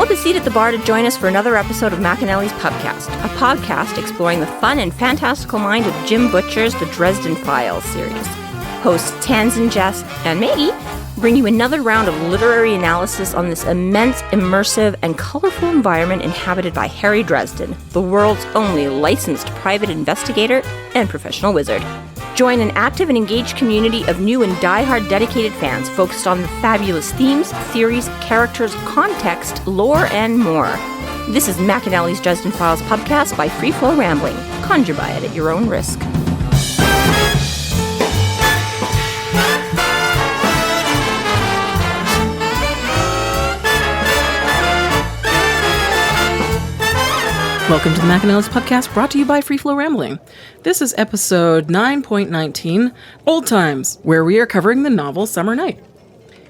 Grab a seat at the bar to join us for another episode of McAnally's Pubcast, a podcast exploring the fun and fantastical mind of Jim Butcher's The Dresden Files series. Hosts Tansenn, Jess, and Maggie bring you another round of literary analysis on this immense, immersive, and colorful environment inhabited by Harry Dresden, the world's only licensed private investigator and professional wizard. Join an active and engaged community of new and die-hard dedicated fans focused on the fabulous themes, theories, characters, context, lore, and more. This is McAnally's Dresden Files Pubcast by Free Flow Rambling. Conjure by it at your own risk. Welcome to the McAnally's Podcast, brought to you by Free Flow Rambling. This is episode 9.19, Old Times, where we are covering the novel Summer Night.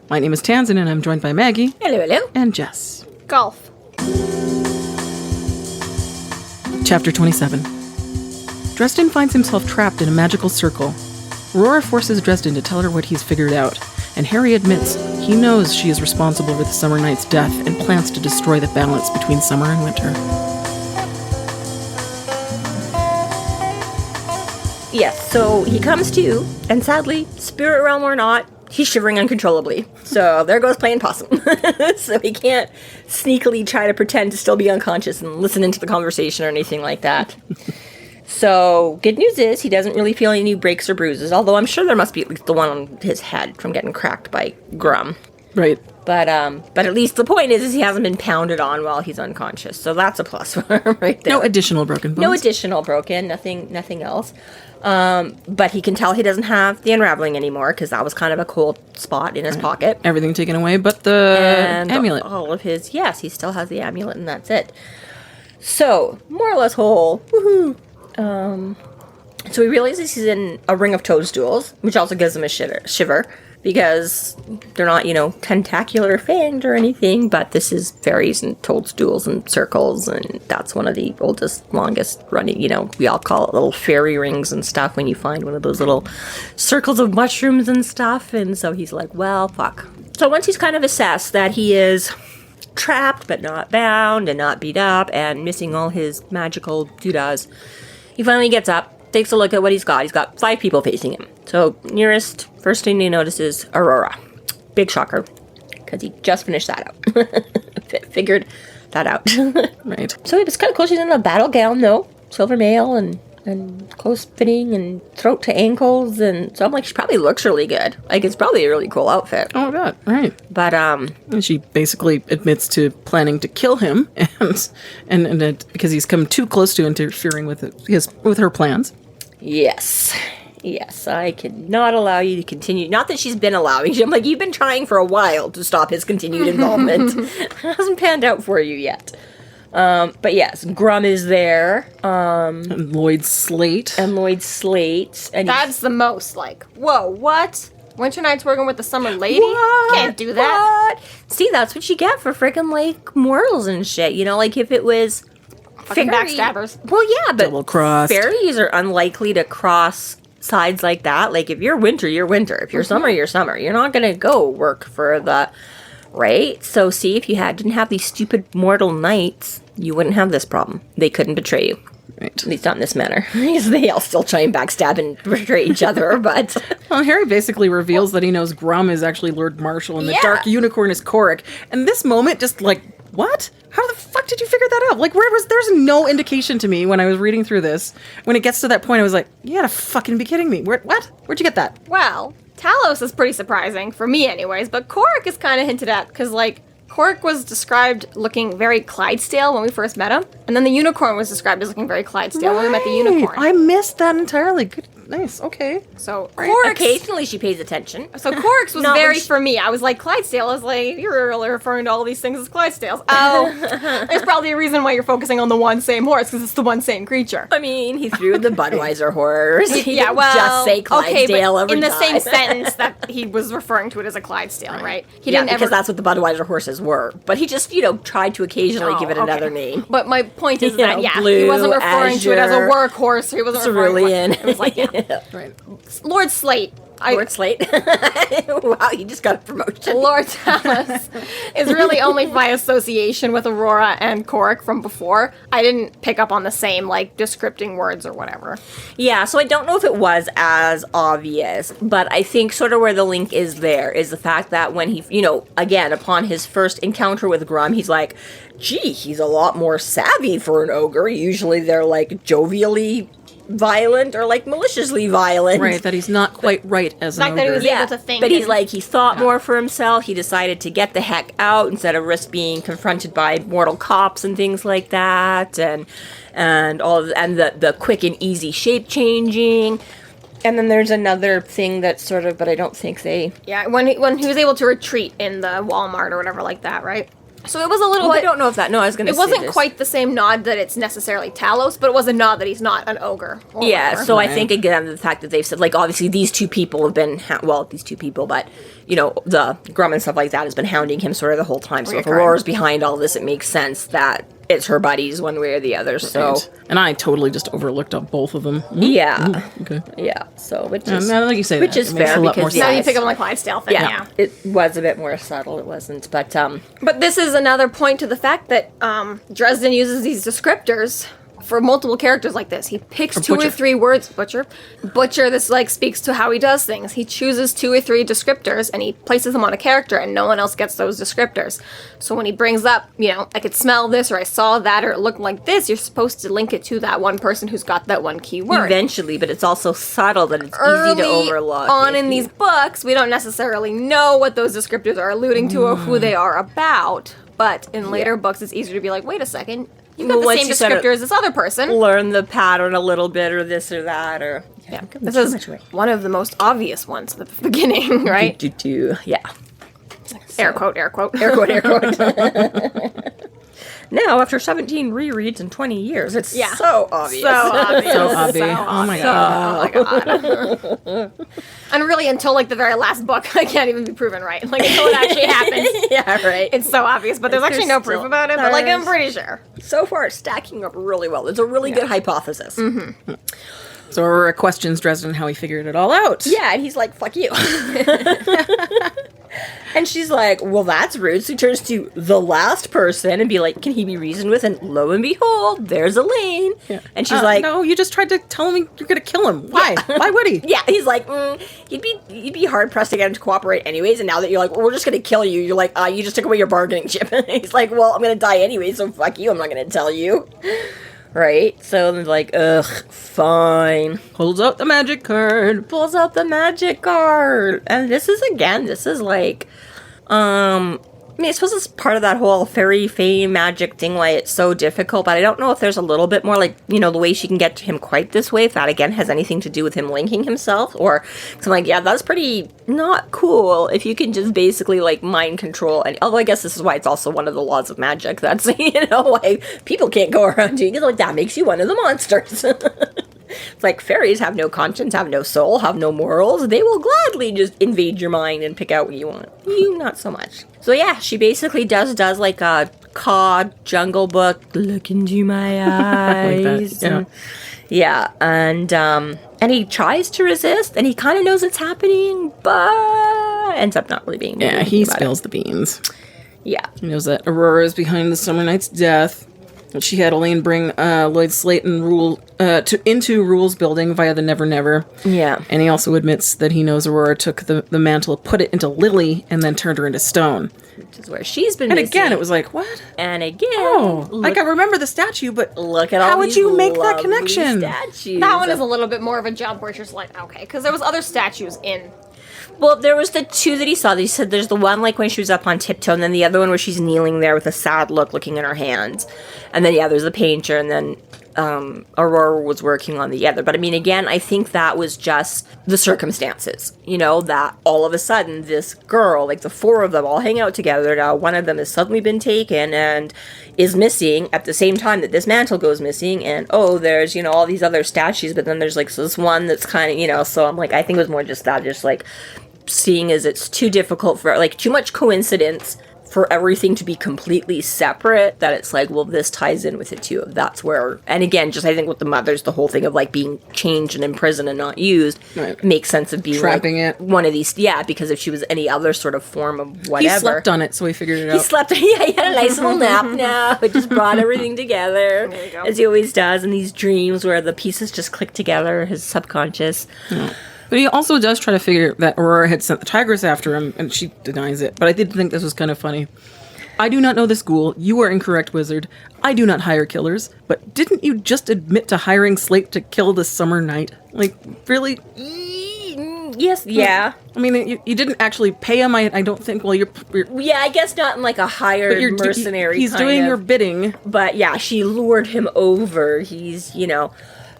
My name is Tansenn, and I'm joined by Maggie. Hello, hello. And Jess. Golf. Chapter 27. Dresden finds himself trapped in a magical circle. Aurora forces Dresden to tell her what he's figured out, and Harry admits he knows she is responsible for the Summer Night's death and plans to destroy the balance between summer and winter. Yes, so he comes to, and sadly, spirit realm or not, he's shivering uncontrollably. So there goes playing possum. So he can't sneakily try to pretend to still be unconscious and listen into the conversation or anything like that. So good news is he doesn't really feel any breaks or bruises, although I'm sure there must be at least the one on his head from getting cracked by Grum. Right. But at least the point is he hasn't been pounded on while he's unconscious. So that's a plus for him right there. No additional broken bones. No additional broken, nothing else. But he can tell he doesn't have the unraveling anymore because that was kind of a cold spot in his pocket. Everything taken away but the amulet. All of his, yes, he still has the amulet and that's it. So, more or less whole. Woohoo! So he realizes he's in a ring of toadstools, which also gives him a shiver. Because they're not, tentacular fanged or anything, but this is fairies and toadstools and circles, and that's one of the oldest, longest running, we all call it little fairy rings and stuff when you find one of those little circles of mushrooms and stuff, and so he's like, well, fuck. So once he's kind of assessed that he is trapped but not bound and not beat up and missing all his magical doodads, he finally gets up, takes a look at what he's got. He's got 5 people facing him. So, first thing you notice is Aurora. Big shocker, because he just finished that out. Figured that out. Right. So it was kind of cool. She's in a battle gown, though. Silver mail and close fitting and throat to ankles. And so I'm like, she probably looks really good. Like, it's probably a really cool outfit. Oh, God. Right. But, And she basically admits to planning to kill him, and because he's come too close to interfering with her plans. Yes, I cannot allow you to continue. Not that she's been allowing you. I'm like, you've been trying for a while to stop his continued involvement. It hasn't panned out for you yet. But yes, Grum is there. And Lloyd Slate. And That's the most like, whoa, what? Winter Night's working with the Summer Lady? What? Can't do that. What? See, that's what you get for freaking, mortals and shit. Like, if it was Fucking backstabbers. Well, yeah, but double-crossed. Fairies are unlikely to cross sides like that. Like, if you're winter, you're winter. If you're summer, you're summer. You're not going to go work for the... Right? So, see, if you didn't have these stupid mortal knights, you wouldn't have this problem. They couldn't betray you. Right. At least not in this manner. Because they all still try and backstab and betray each other, but... Well, Harry basically reveals that he knows Grum is actually Lord Marshal and the Yeah. Dark Unicorn is Corrick. And this moment just what? How the fuck did you figure that out? There's no indication to me when I was reading through this. When it gets to that point, I was like, you gotta fucking be kidding me. What? Where'd you get that? Well, Talos is pretty surprising, for me anyways, but Corrick is kind of hinted at, because, Corrick was described looking very Clydesdale when we first met him, and then the unicorn was described as looking very Clydesdale when we met the unicorn. I missed that entirely. Good. Nice. Okay. So Corrick's... Occasionally she pays attention. So Corrick's was very for me. I was like, Clydesdale. I was like, you're really referring to all these things as Clydesdales. Oh, there's probably a reason why you're focusing on the one same horse, because it's the one same creature. I mean, he threw the Budweiser horse. He yeah, didn't well, just say Clydesdale okay, but every in the time. same sentence that he was referring to it as a Clydesdale, right? He didn't because that's what the Budweiser horses were. But he just, tried to occasionally give it another name. But my point is that, blue, he wasn't referring to it as a workcerebrown. He wasn't referring cerulean. to it. It was like, Right. Lord Slate. Lord Slate. Wow, you just got a promotion. Lord Tallis is really only by association with Aurora and Korik from before. I didn't pick up on the same, like, descripting words or whatever. Yeah, so I don't know if it was as obvious, but I think sort of where the link is there is the fact that when he, you know, again, upon his first encounter with Grum, he's like, gee, he's a lot more savvy for an ogre. Usually they're, like, jovially violent or, like, maliciously violent. Right, that he's not quite right as an Like that he ogre. was able to think. But he's and- like, he thought more for himself. He decided to get the heck out instead of risk being confronted by mortal cops and things like that, and the quick and easy shape changing. And then there's another thing that's sort of, but I don't think they. Yeah, when he was able to retreat in the Walmart or whatever like that, right? So it was a little Well, I bit. don't know if that. No, I was going to It say wasn't this. quite the same nod that it's necessarily Talos, but it was a nod that he's not an ogre. Or Yeah, whatever. so I think, again, the fact that they've said, like, obviously these two people have been, these two people, but, you know, the Grum and stuff like that has been hounding him sort of the whole time. So if Reoccurring. Aurora's behind all this, it makes sense that it's her buddies one way or the other, so. Right. And I totally just overlooked on both of them. Yeah. Okay. Yeah, so, which Yeah, is, now that you say which that, is it makes fair a lot because, more Now yeah, you pick up on the Clydesdale thing, yeah, yeah. it was a bit more subtle, it wasn't, but, But this is another point to the fact that Dresden uses these descriptors for multiple characters like this. He picks For two Butcher. or three words. Butcher, this like speaks to how he does things. He chooses 2 or 3 descriptors and he places them on a character and no one else gets those descriptors. So when he brings up, you know, I could smell this or I saw that or it looked like this, you're supposed to link it to that one person who's got that one key word. eventually, but it's also subtle that it's Early easy to overlook. on if in you- these books, we don't necessarily know what those descriptors are alluding to or who they are about. But in later books, it's easier to be like, wait a second, you've got Well, the once same you sort of descriptor as this other person. learn the pattern a little bit or this or that, or... Yeah, Don't give this too is much away. one of the most obvious ones at the beginning, right? Yeah. Air quote, air quote. Air quote, air quote. Now, after 17 rereads in 20 years, it's Yeah. so obvious. So obvious. So obvious. Oh my god. Oh my god. And really, until like the very last book, I can't even be proven right. Like until it actually happens, Yeah, right. it's so obvious. But there's actually no proof still- about it. But like I'm pretty sure. So far, it's stacking up really well. It's a really good hypothesis. Mm-hmm. So Aurora questions Dresden how he figured it all out. Yeah, and he's like, fuck you. And she's like, well, that's rude. So he turns to the last person and be like, can he be reasoned with? And lo and behold, there's Elaine. Yeah. And she's like, no, you just tried to tell him you're gonna kill him. Why? Why would he? yeah, he's like, you'd be hard pressed to get him to cooperate anyways. And now that you're like, well, we're just gonna kill you, you're like, you just took away your bargaining chip. And he's like, well, I'm gonna die anyway, so fuck you. I'm not gonna tell you. Right? So they're like, ugh, fine. Pulls out the magic card. Pulls out the magic card. And this is like, I mean, I suppose it's part of that whole fairy fame magic thing why it's so difficult, but I don't know if there's a little bit more like, you know, the way she can get to him quite this way, if that again has anything to do with him linking himself, or, cause I'm like, yeah, that's pretty not cool if you can just basically like mind control, and although I guess this is why it's also one of the laws of magic, that's, you know, why people can't go around doing it, like that makes you one of the monsters. It's like fairies have no conscience, have no soul, have no morals. They will gladly just invade your mind and pick out what you want. You, not so much. So yeah, she basically does like a cod jungle book. Look into my eyes. Like that, yeah, and he tries to resist, and he kind of knows it's happening, but ends up not really being. Yeah, able to he think about spills the beans. it. Yeah. He knows that Aurora is behind the Summer Knight's death. She had Elaine bring Lloyd Slayton into Rule's building via the Never Never. Yeah. And he also admits that he knows Aurora took the mantle, put it into Lily, and then turned her into stone. Which is where she's been. And missing. again, it was like, what? And again, Oh, look, like I remember the statue, but look at all how would these you make that lovely connection? Statues. That one is a little bit more of a jump where it's just like, okay, because there was other statues in. Well, there was the two that he saw. That he said there's the one like when she was up on tiptoe, and then the other one where she's kneeling there with a sad look, looking in her hands. And then there's the painter, and then Aurora was working on the other. But I mean, again, I think that was just the circumstances. You know, that all of a sudden this girl, like the four of them, all hang out together. Now one of them has suddenly been taken and is missing at the same time that this mantle goes missing. And there's all these other statues, but then there's like this one that's kind of So I'm like, I think it was more just that, just like seeing as it's too difficult for like too much coincidence for everything to be completely separate, that it's like, well, this ties in with it too. That's where, and again, just I think with the mothers, the whole thing of like being changed and imprisoned and not used makes sense of being trapping like it. One of these, because if she was any other sort of form of whatever. He slept on it, so he figured it out. He slept, he had a nice little nap now. It just brought everything together, There you go. as he always does in these dreams where the pieces just click together, his subconscious. But he also does try to figure that Aurora had sent the tigress after him, and she denies it. But I did think this was kind of funny. I do not know this ghoul. You are incorrect, wizard. I do not hire killers. But didn't you just admit to hiring Slate to kill this summer night? Like, really? Yes, yeah. I mean, you didn't actually pay him, I don't think. Well, you're Yeah, I guess not in like a hired mercenary he's kind doing of, your bidding. But yeah, she lured him over. He's,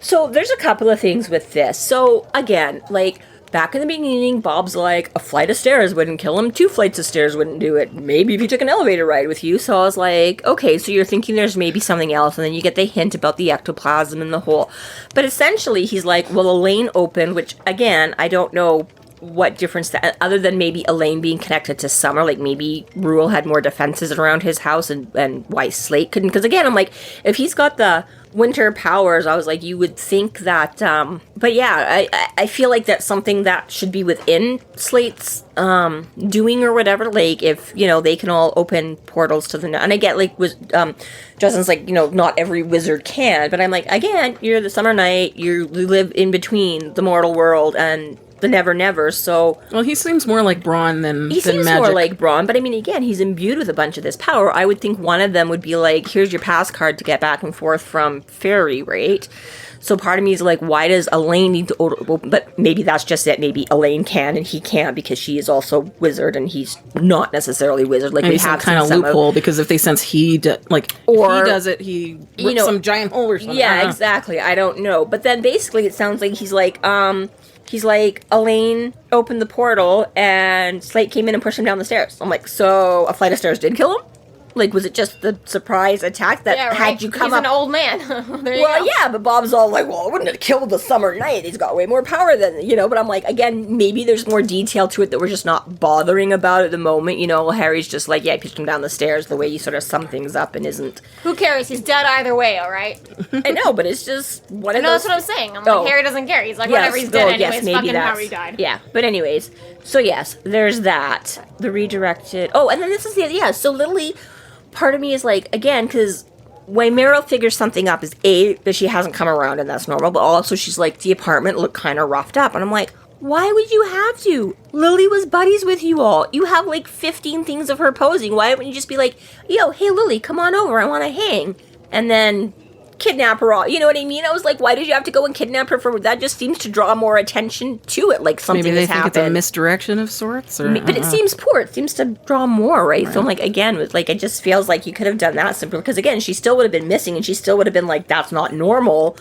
So there's a couple of things with this. So again, like back in the beginning, Bob's like, a flight of stairs wouldn't kill him. 2 flights of stairs wouldn't do it. Maybe if he took an elevator ride with you. So I was like, okay, so you're thinking there's maybe something else. And then you get the hint about the ectoplasm in the hole. But essentially, he's like, well, Elaine opened, which again, I don't know what difference that, other than maybe Elaine being connected to Summer, like maybe Rule had more defenses around his house and why Slate couldn't. Because again, I'm like, if he's got the winter powers, I was like, you would think that, but yeah, I feel like that's something that should be within Slate's doing or whatever. Like if they can all open portals to the, and I get like Justin's like, not every wizard can, but I'm like, again, you're the Summer Knight, you live in between the mortal world and the Never, so... Well, he seems more like Braun than He seems magic. more like Braun, but I mean, again, he's imbued with a bunch of this power. I would think one of them would be like, here's your pass card to get back and forth from Fairy, right? So part of me is like, why does Elaine need to... But maybe that's just it. Maybe Elaine can and he can't because she is also wizard and he's not necessarily wizard. Like Maybe we some have kind of loophole because if they sense if he does it, he rips some giant hole or something. Yeah, exactly. I don't know. But then basically it sounds like he's like, Elaine opened the portal and Slate came in and pushed him down the stairs. I'm like, so a flight of stairs did kill him? Like, was it just the surprise attack that had you come He's up? an old man. There you go. Yeah, but Bob's all like, well, it wouldn't have killed the Summer Knight. He's got way more power than, but I'm like, again, maybe there's more detail to it that we're just not bothering about at the moment. Harry's just like, yeah, I pushed him down the stairs the way you sort of sum things up and isn't. Who cares? He's dead either way, all right? I know, but it's just one of No, those. that's what I'm saying. I'm like, Harry doesn't care. He's like, whatever, he's dead anyways. Maybe Fucking that's, Harry died. Yeah, but anyways, so yes, there's that. The redirected. Oh, and then this is so Lily, part of me is like, again, because when Meryl figures something up is that she hasn't come around and that's normal, but also she's like, the apartment looked kind of roughed up. And I'm like, why would you have to? Lily was buddies with you all. You have like 15 things of her posing. Why wouldn't you just be like, yo, hey Lily, come on over, I want to hang. And then kidnap her all. You know what I mean? I was like, why did you have to go and kidnap her for that? Just seems to draw more attention to it, like something Maybe they has think happened. it's a misdirection of sorts, or But it seems poor. It seems to draw more, right? So I'm like, again, with like, it just feels like you could have done that simply because again, she still would have been missing, and she still would have been like, that's not normal.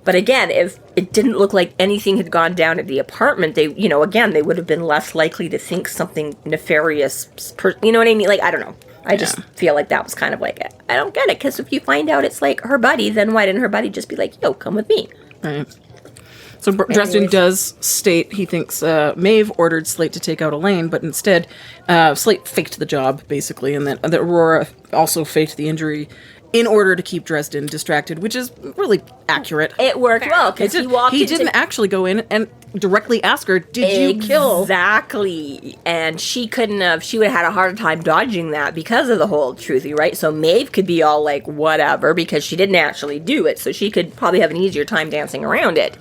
But again, if it didn't look like anything had gone down at the apartment, they, again, they would have been less likely to think something nefarious. You know what I mean? Like, I don't know. I just feel like that was kind of like, I don't get it. Because if you find out it's like her buddy, then why didn't her buddy just be like, yo, come with me? Right. So Dresden does state he thinks Maeve ordered Slate to take out Elaine, but instead Slate faked the job, basically, and that Aurora also faked the injury in order to keep Dresden distracted, which is really accurate. It worked well, because he didn't actually go in and directly ask her, did you kill? Exactly. And she couldn't have, she would have had a harder time dodging that because of the whole truthy, right? So Maeve could be all like, whatever, because she didn't actually do it. So she could probably have an easier time dancing around it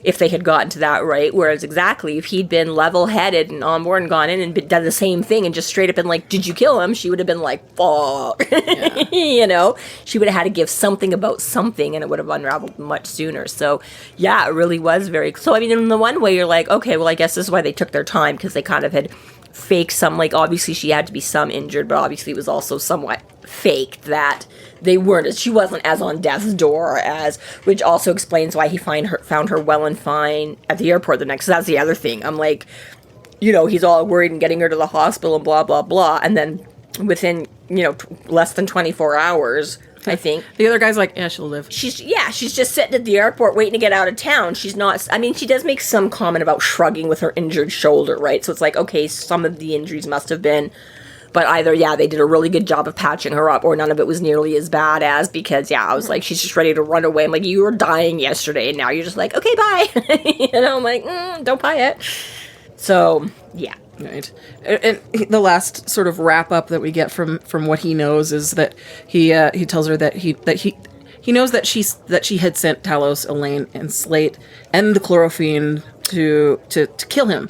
if they had gotten to that right. Whereas exactly, if he'd been level-headed and on board and gone in and done the same thing and just straight up been like, did you kill him? She would have been like, fuck. Yeah. She would have had to give something about something and it would have unraveled much sooner. So yeah, it really was very, so I mean, in the one way you're like, okay, well I guess this is why they took their time, because they kind of had faked some, like obviously she had to be some injured, but obviously it was also somewhat faked that they weren't, she wasn't as on death's door as, which also explains why he found her well and fine at the airport the next, that's the other thing. I'm like, he's all worried and getting her to the hospital and blah, blah, blah. And then within, less than 24 hours, I think. The other guy's like, yeah, she'll live. She's just sitting at the airport waiting to get out of town. She's not, I mean, she does make some comment about shrugging with her injured shoulder, right? So it's like, okay, some of the injuries must have been But either, they did a really good job of patching her up, or none of it was nearly as bad as, because, I was like, she's just ready to run away. I'm like, you were dying yesterday, and now you're just like, okay, bye. I'm like, don't buy it. So, yeah. Right. And the last sort of wrap up that we get from what he knows is that he tells her that he knows that she had sent Talos, Elaine, and Slate and the Chlorophene to kill him.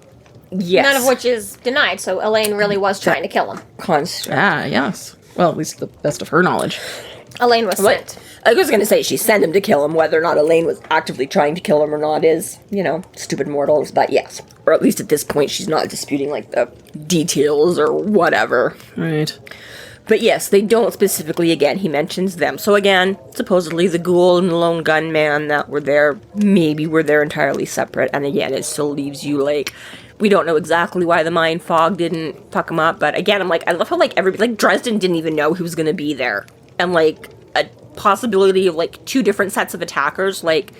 Yes. None of which is denied, so Elaine really was trying to kill him. Construct. Yes. Well, at least the best of her knowledge. Elaine was sent. I was going to say she sent him to kill him. Whether or not Elaine was actively trying to kill him or not is, stupid mortals. But yes. Or at least at this point, she's not disputing, like, the details or whatever. Right. But yes, they don't specifically, again, he mentions them. So again, supposedly the ghoul and the lone gunman that were there, maybe were there entirely separate. And again, it still leaves you, like, we don't know exactly why the mind fog didn't fuck him up. But again, I'm like, I love how, like, everybody, like, Dresden didn't even know who was going to be there. And, like, a possibility of, like, 2 different sets of attackers, like,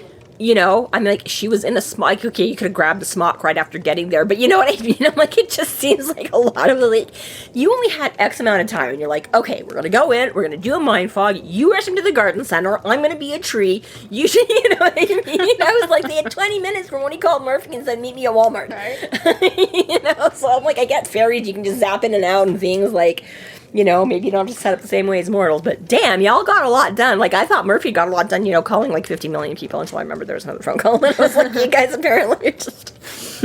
I'm like, she was in a smock. Okay, you could have grabbed the smock right after getting there, but you know what I mean? I'm like, it just seems like a lot of the, like, you only had X amount of time, and you're like, okay, we're gonna go in, we're gonna do a mind fog, you rush into the garden center, I'm gonna be a tree, you should, you know what I mean? I was like, they had 20 minutes from when he called Murphy and said, meet me at Walmart. Right. So I'm like, I get fairies, you can just zap in and out and things, like, maybe you don't have to set up the same way as mortals, but damn, y'all got a lot done. Like, I thought Murphy got a lot done, calling like 50 million people until I remembered there was another phone call. And I was like, you guys apparently are just...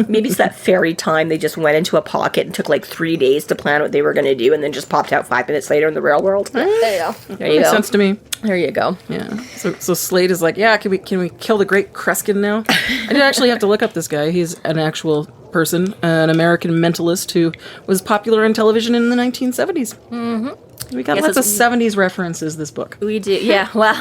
Maybe it's that fairy time. They just went into a pocket and took like 3 days to plan what they were going to do and then just popped out 5 minutes later in the real world. There you go. There you Makes go. sense to me. There you go. Yeah. So Slade is like, can we kill the great Kreskin now? I didn't actually have to look up this guy. He's an actual person, an American mentalist who was popular on television in the 1970s. Mm-hmm. We got lots of 70s references this book. We do. Yeah, well...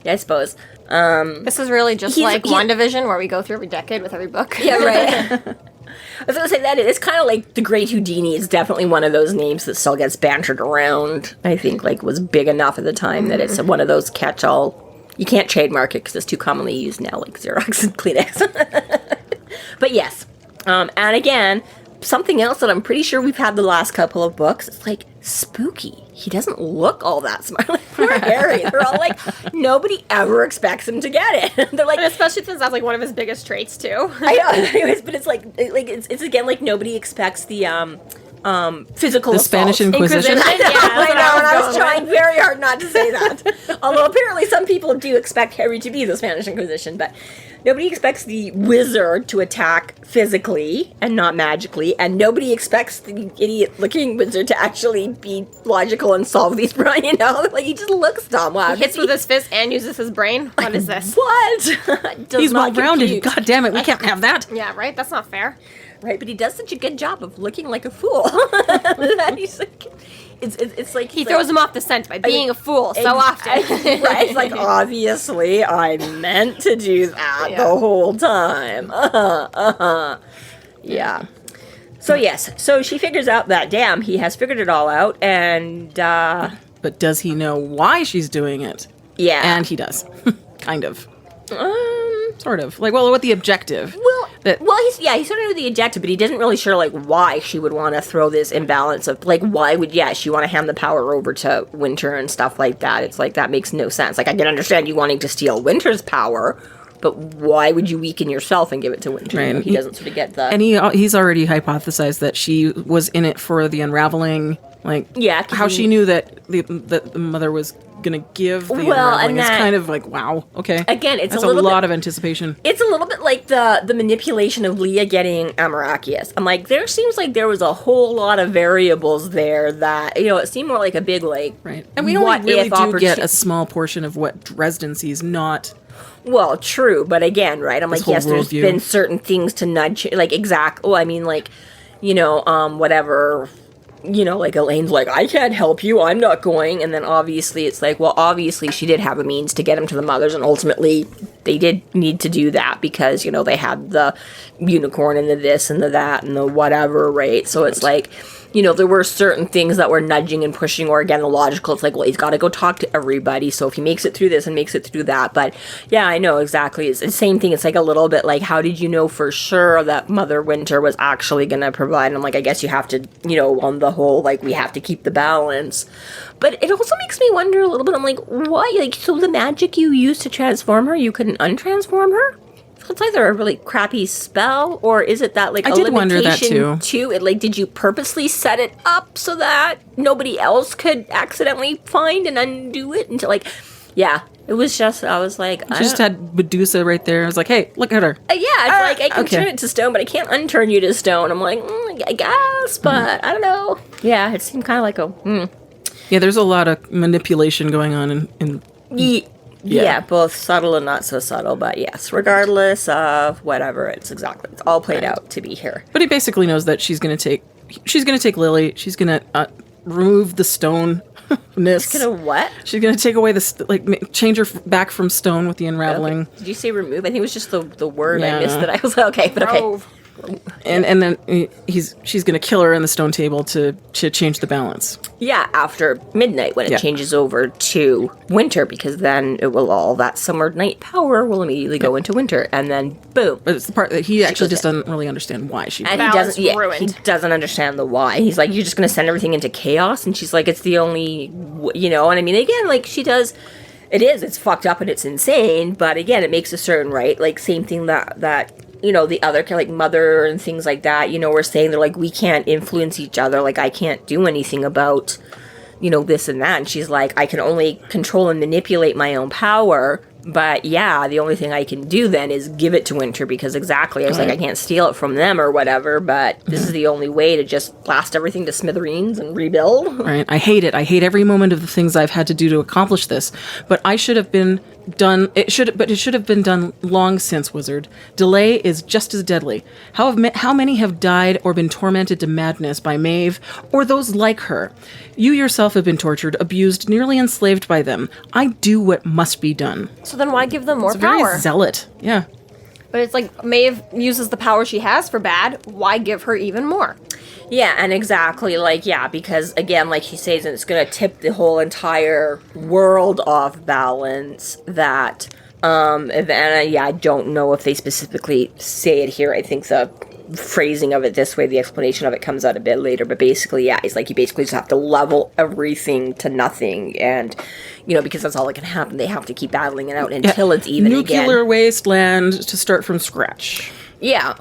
yeah, I suppose. This is really just like WandaVision, where we go through every decade with every book. Yeah, right. I was going to say that it's kind of like the Great Houdini is definitely one of those names that still gets bantered around. I think like was big enough at the time that it's one of those catch-all. You can't trademark it because it's too commonly used now, like Xerox and Kleenex. But yes, and again, something else that I'm pretty sure we've had the last couple of books. It's like spooky. He doesn't look all that smart. Like, poor Harry. They're all like, nobody ever expects him to get it. They're like, and especially since that's like one of his biggest traits too. I know. Anyways, but it's like it's again like nobody expects the physical the assault. Spanish Inquisition. I know, Yeah, I know, and I was going trying very hard not to say that. Although apparently some people do expect Harry to be the Spanish Inquisition, but nobody expects the wizard to attack physically and not magically, and nobody expects the idiot-looking wizard to actually be logical and solve these problems, Like, he just looks dumb. Wow. He hits with his fist and uses his brain. What is this? What? He's well-rounded. God damn it, we can't have that. Yeah, right? That's not fair. Right, but he does such a good job of looking like a fool. He's like, it's like He throws him off the scent by being a fool so often. Right, it's like, obviously, I meant to do that the whole time. Yeah. So, yes. So, she figures out that, damn, he has figured it all out, and, But does he know why she's doing it? yeah. And he does. Kind of. Sort of. Like, well, what the objective? He's sort of knew the objective, but he doesn't really sure, like, why she would want to throw this imbalance of, like, why would, she want to hand the power over to Winter and stuff like that. It's like, that makes no sense. Like, I can understand you wanting to steal Winter's power, but why would you weaken yourself and give it to Winter? Right. He doesn't sort of get the... And he's already hypothesized that she was in it for the unraveling, like, how she knew that the mother was going to give the unraveling. It's kind of like, wow, okay. Again, it's That's a lot of anticipation. It's a little bit like the manipulation of Leah getting Amarachius. I'm like, there seems like there was a whole lot of variables there that, it seemed more like a big, like, right. And we only really do get a small portion of what Dresden sees, not... Well, true, but again, right, I'm like, yes, there's been certain things to nudge, like, whatever... like Elaine's like, I can't help you, I'm not going. And then obviously it's like, well, obviously she did have a means to get him to the mothers, and ultimately they did need to do that because, they had the unicorn and the this and the that and the whatever, right? So it's like, there were certain things that were nudging and pushing, or again, the logical, it's like, well, he's got to go talk to everybody, so if he makes it through this and makes it through that. But yeah, I know exactly. It's the same thing. It's like a little bit like, how did you know for sure that Mother Winter was actually going to provide? And I'm like, I guess you have to, on the whole, like, we have to keep the balance. But it also makes me wonder a little bit. I'm like, why? Like, so the magic you used to transform her, you couldn't untransform her? It's either a really crappy spell, or is it that, like, I a did wonder that limitation too. It, like, did you purposely set it up so that nobody else could accidentally find and undo it? Until, like, yeah, it was just, I was like, She just had Medusa right there. I was like, hey, look at her. yeah, it's like, I can okay. turn it to stone, but I can't unturn you to stone. I'm like, I guess, but I don't know. Yeah, it seemed kind of like Yeah, there's a lot of manipulation going on in Yeah, both subtle and not so subtle, but yes, regardless of whatever, it's all played out to be here. But he basically knows that she's gonna take Lily. She's gonna remove the stone. Gonna what? She's gonna take away change her back from stone with the unraveling. Okay. Did you say remove? I think it was just the word Yeah. I missed that I was like, okay, but okay. Grove. And then she's gonna kill her in the stone table to change the balance. Yeah, after midnight when it Yeah. changes over to winter, because then it will all that summer night power will immediately go into winter, and then boom. But it's the part that he actually goes just doesn't really understand why she. And he Balance doesn't. Yeah, ruined. he doesn't understand the why. He's like, you're just gonna send everything into chaos, and she's like, it's the only, And I mean, again, like she does. It's fucked up and it's insane, but again, it makes a certain right. Like same thing that the other kind of like Mother and things like that. We're saying they're like, we can't influence each other. Like I can't do anything about this and that. And she's like, I can only control and manipulate my own power. But yeah, the only thing I can do then is give it to Winter, because exactly, I was like, I can't steal it from them or whatever, but this is the only way to just blast everything to smithereens and rebuild. Right. I hate it. I hate every moment of the things I've had to do to accomplish this. But I should have been done. It should have been done long since, Wizard. Delay is just as deadly. How many have died or been tormented to madness by Maeve or those like her? You yourself have been tortured, abused, nearly enslaved by them. I do what must be done. So then why give them more It's very power? zealot. Yeah. But it's like Maeve uses the power she has for bad. Why give her even more? Yeah, and exactly, because again, like he says, it's going to tip the whole entire world off balance. That, I don't know if they specifically say it here. I think the phrasing of it this way, the explanation of it comes out a bit later, but basically, yeah, it's like you basically just have to level everything to nothing, and because that's all that can happen. They have to keep battling it out until it's even Nuclear again. wasteland to start from scratch. Yeah,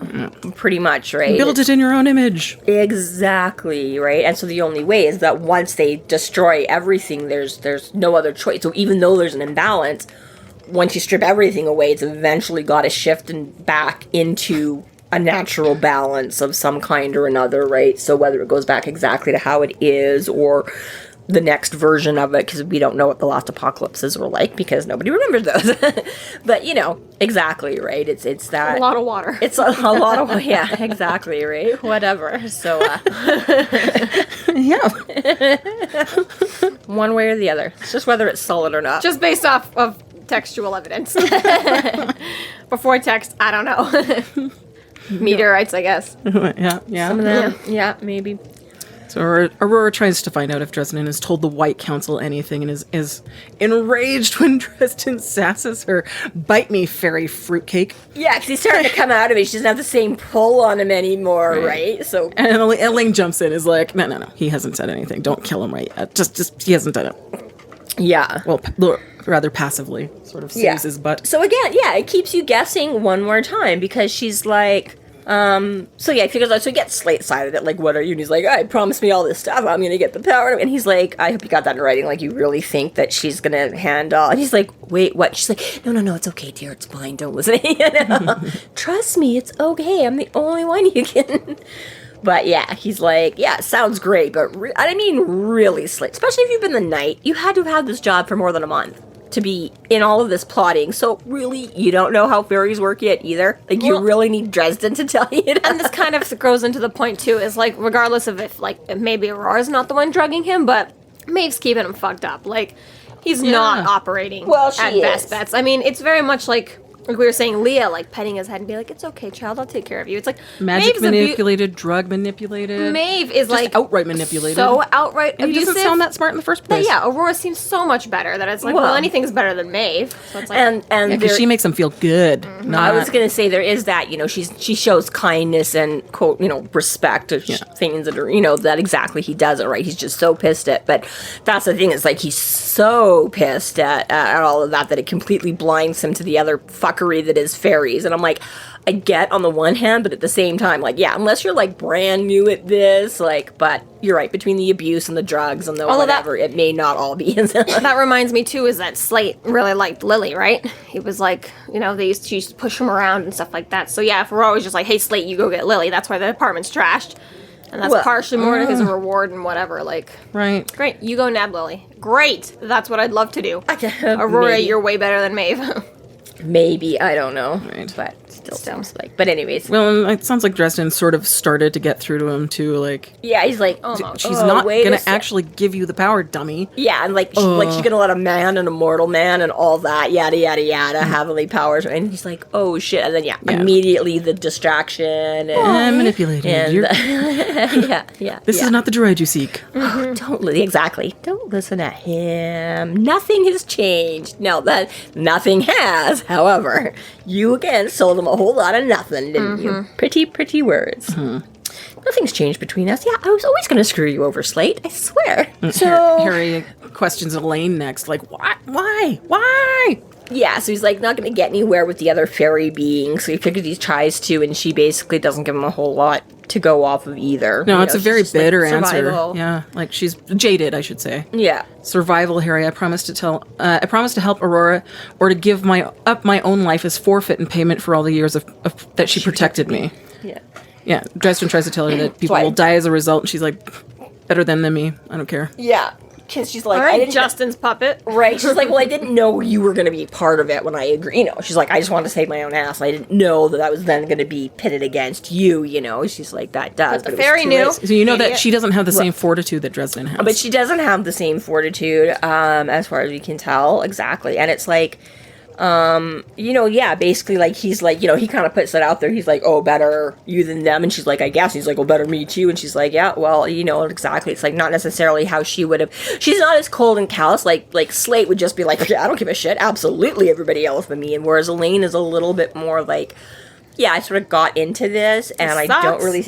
pretty much, right? Build it in your own image. Exactly, right? And so the only way is that once they destroy everything, there's no other choice. So even though there's an imbalance, once you strip everything away, it's eventually got to shift and back into a natural balance of some kind or another, right? So whether it goes back exactly to how it is or the next version of it, because we don't know what the last apocalypses were like because nobody remembers those. But exactly, right? It's that A lot of water. It's a lot of, yeah, exactly, right? Whatever. So Yeah. one way or the other. It's just whether it's solid or not. Just based off of textual evidence. Before text, I don't know. Meteorites, I guess. Yeah. some of them. Yeah, maybe. So Aurora tries to find out if Dresden has told the White Council anything and is enraged when Dresden sasses her, "Bite me, fairy fruitcake." Yeah, because he's starting to come out of it. She doesn't have the same pull on him anymore, right? So And Elaine jumps in, is like, no, he hasn't said anything. Don't kill him right yet. Just he hasn't done it. yeah. Well, rather passively, sort of saves his butt. So again, yeah, it keeps you guessing one more time because she's like, so yeah, he figures out, so he gets slate-sided it, like, what are you? And he's like, I promised me all this stuff, I'm gonna get the power. And he's like, I hope you got that in writing, like, you really think that she's gonna handle, and he's like, wait, what? She's like, no, it's okay, dear, it's fine, don't listen. Trust me, it's okay, I'm the only one you can. But yeah, he's like, yeah, it sounds great, but I mean, really slick, especially if you've been the knight, you had to have had this job for more than a month to be in all of this plotting. So really, you don't know how fairies work yet either. Like, you really need Dresden to tell you that. And this kind of goes into the point too, is like, regardless of if maybe Aurora's not the one drugging him, but Maeve's keeping him fucked up. Like, he's not operating Well, she at best is. bets. I mean, it's very much like Like we were saying, Leah, like, petting his head and be like, it's okay, child, I'll take care of you. It's like, Magic Maeve's manipulated, drug manipulated. Maeve is, just like... outright manipulated. So outright and abusive. he doesn't sound that smart in the first But place. yeah, Aurora seems so much better that it's like, well, anything's better than Maeve. So it's like... And Because she makes him feel good. I was gonna say there is that, you know, she shows kindness and quote, you know, respect to things that are, you know, that exactly he doesn't, right? He's just so pissed at, but that's the thing, is like he's so pissed at all of that it completely blinds him to the other fuckery that is fairies. And I'm like, I get on the one hand, but at the same time, like, yeah, unless you're like brand new at this, like, but you're right, between the abuse and the drugs and the whatever, it may not all be. That reminds me too, is that Slate really liked Lily, right? He was like, you know, she used to push him around and stuff like that. So yeah, if we're always just like, hey Slate, you go get Lily, that's why the apartment's trashed. And that's partially more to his reward and whatever, like... Right. Great, you go nab Lily. Great! That's what I'd love to do. Aurora, Maybe. you're way better than Maeve. Maybe, I don't know. Right. But still seems like... But anyways. Well, it sounds like Dresden sort of started to get through to him, too, like... Yeah, he's like, she's not gonna actually give you the power, dummy. Yeah, and like, she's gonna let a man and a mortal man and all that, yada, yada, yada, heavenly powers. And he's like, oh, shit. And then, immediately the distraction. And, manipulated. And This is not the droid you seek. Exactly. Don't listen to him. Nothing has changed. No, that nothing has. However, you again sold him a whole lot of nothing, didn't you? Pretty, pretty words. Nothing's changed between us. Yeah, I was always going to screw you over, Slate. I swear. So Harry questions Elaine next, like, why? Yeah, so he's like not going to get anywhere with the other fairy beings. So he figures he tries to, and she basically doesn't give him a whole lot to go off of either. No, it's a very bitter answer. survival. Yeah, like she's jaded, I should say. Yeah. Survival, Harry. I promise to help Aurora, or to give my own life as forfeit in payment for all the years of that she protected me. Yeah. Yeah, Dresden tries to tell her that people will die as a result, and she's like, better than me. I don't care. Yeah. Because she's like, all right, Justin's puppet. Right. She's like, well, I didn't know you were going to be part of it when I agree. You know, she's like, I just wanted to save my own ass. I didn't know that I was then going to be pitted against you, you know. She's like, that does. But the fairy knew. So you know that she doesn't have the same fortitude that Dresden has. But she doesn't have the same fortitude, as far as we can tell. Exactly. And it's like, you know, yeah, basically, like, he's like, you know, he kind of puts it out there. He's like, oh, better you than them. And she's like, I guess. He's like, well, better me too. And she's like, yeah, well, you know, exactly. It's like not necessarily how she would have. She's not as cold and callous. Like Slate would just be like, yeah, I don't give a shit. Absolutely everybody else but me. And whereas Elaine is a little bit more like, yeah, I sort of got into this, and I don't really...